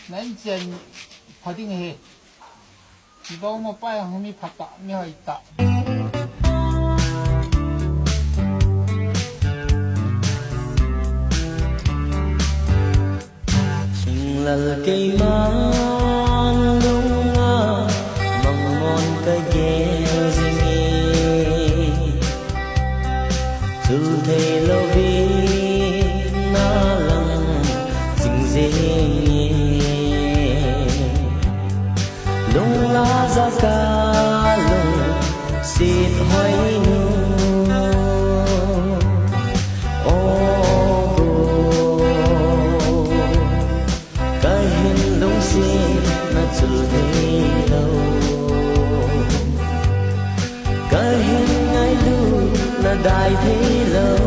南煎拍定嘿，你把我们摆后面拍大，面还大。lal cây man lung a mong mon cây ghé zingi tu thề lo vi na lăng ding ding lung la ra ca lung xịt hoay nu đại thế lâu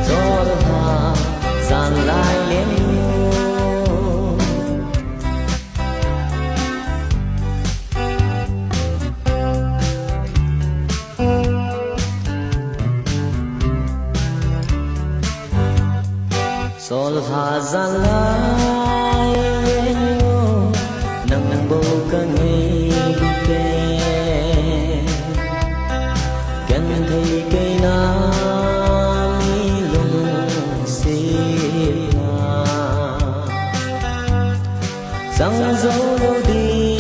gió hòa dàn lại lên gió hòa dàn lại lên nắng bầu ca nghe thấy cây nam lung xếp răng dấu đâu đi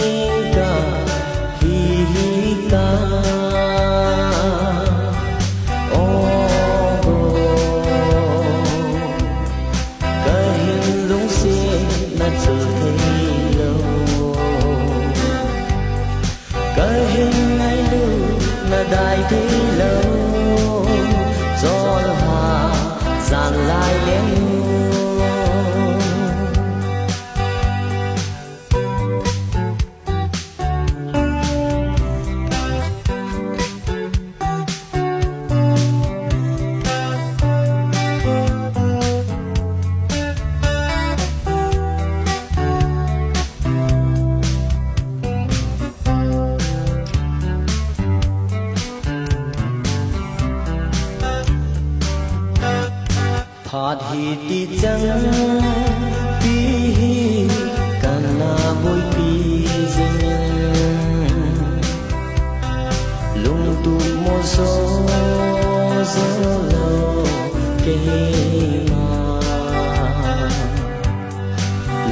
cả hi hi ca cái hình lung xếp là chưa thấy lâu cái hình ngày lưu là đại thế lâu gió hòa dàn lại lên hạt hi ti chăng pi kana boy pi zing lung tu mo so zo lo ke ma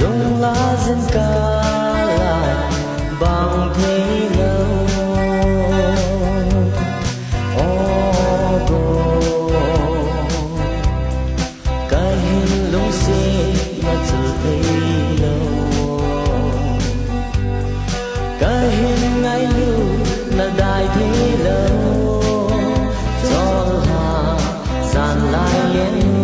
lung la zin ka la bang thế lâu cái hình ngày lưu là đại thế lâu gió hòa dàn lại lên